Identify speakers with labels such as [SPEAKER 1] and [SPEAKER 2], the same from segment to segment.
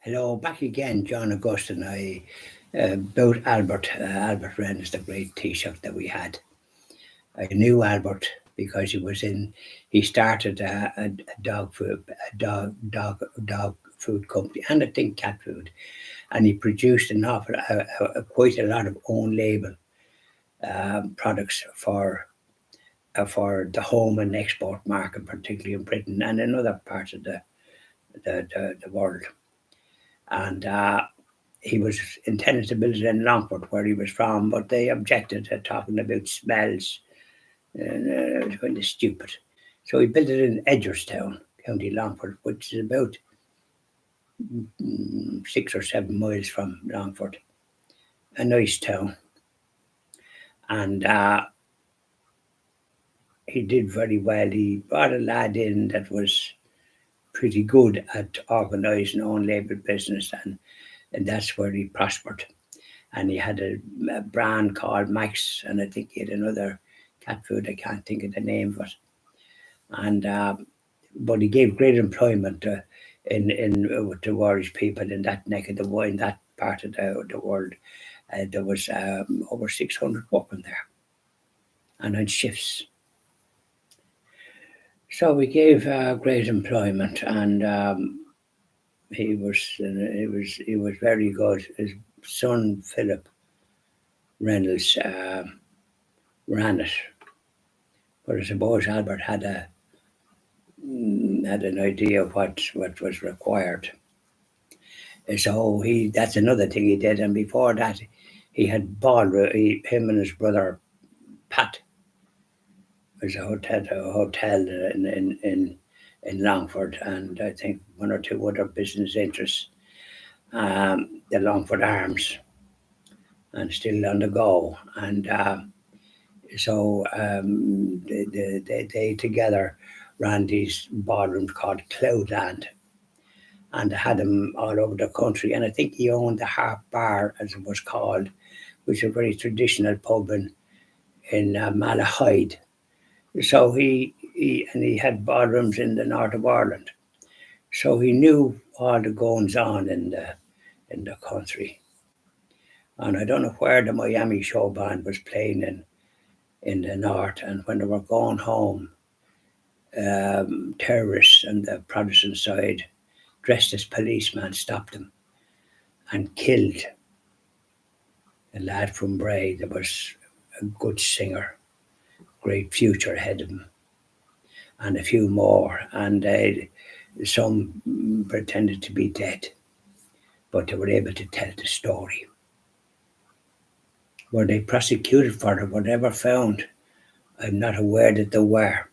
[SPEAKER 1] Hello, back again, John Augustine. About Albert Reynolds, the great Taoiseach that we had. I knew Albert because he started a dog food company, and I think cat food, and he produced quite a lot of own label products for the home and export market, particularly in Britain and in other parts of the world. And he was intended to build it in Longford, where he was from, but they objected to talking about smells, and it was kind of stupid. So he built it in Edgerstown, County Longford, which is about 6 or 7 miles from Longford, a nice town. And he did very well. He brought a lad in that was pretty good at organising own label business, and that's where he prospered. And he had a brand called Max, and I think he had another cat food. I can't think of the name of it. And but he gave great employment to Irish people in that neck of in that part of the world. There was over 600 working there, and on shifts. So we gave great employment, and he was very good. His son Philip Reynolds ran it, but I suppose Albert had an idea of what was required. So that's another thing he did. And before that, he had him and his brother Pat was a hotel in Longford, and I think one or two other business interests, the Longford Arms, and still on the go. And so they together ran these ballrooms called Cloudland, and had them all over the country. And I think he owned the Harp Bar, as it was called, which is a very traditional pub in Malahide. So he had ballrooms in the north of Ireland. So he knew all the goings on in the country. And I don't know where the Miami show band was playing in the north, and when they were going home, terrorists on the Protestant side, dressed as policemen, stopped them and killed a lad from Bray that was a good singer, great future ahead of him, and a few more. And some pretended to be dead, but they were able to tell the story. Were they prosecuted for it? Were they ever found? I'm not aware that they were.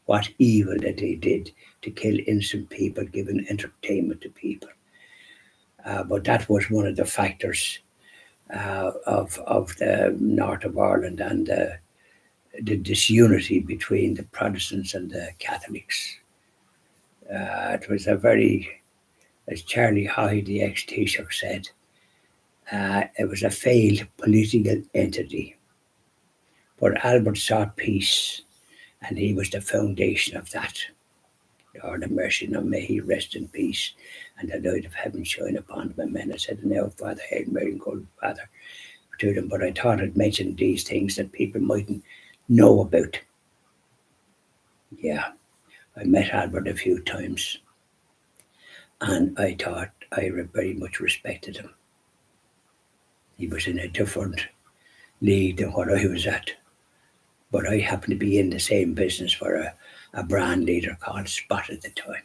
[SPEAKER 1] What evil that they did to kill innocent people, giving entertainment to people. But that was one of the factors of the north of Ireland, and the disunity between the Protestants and the Catholics. It was as Charlie Hyde, the ex-Taoiseach, said, it was a failed political entity. But Albert sought peace, and he was the foundation of that. Lord have mercy, now may he rest in peace, and the light of heaven shine upon him. Amen. I said, now, Father, Hail Mary, and Good Father, to them. But I thought I'd mention these things that people mightn't know about. Yeah, I met Albert a few times, and I thought I very much respected him. He was in a different league than what I was at, but I happened to be in the same business for a brand leader called Spot at the time.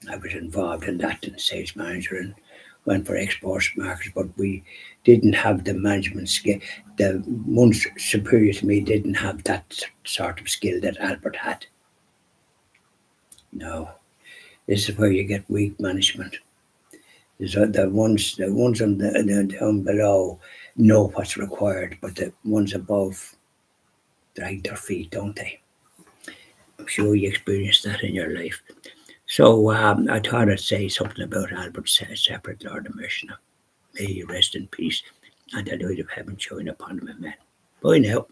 [SPEAKER 1] I was involved in that and sales manager, and went for export markets, but we didn't have the management skill. The ones superior to me didn't have that sort of skill that Albert had. No, this is where you get weak management. The ones on the down below know what's required, but the ones above drag their feet, don't they? I'm sure you experienced that in your life. So I thought I'd say something about Albert's separate Lord of mercy. May he rest in peace, and the light of heaven shine upon him. Amen. Bye now.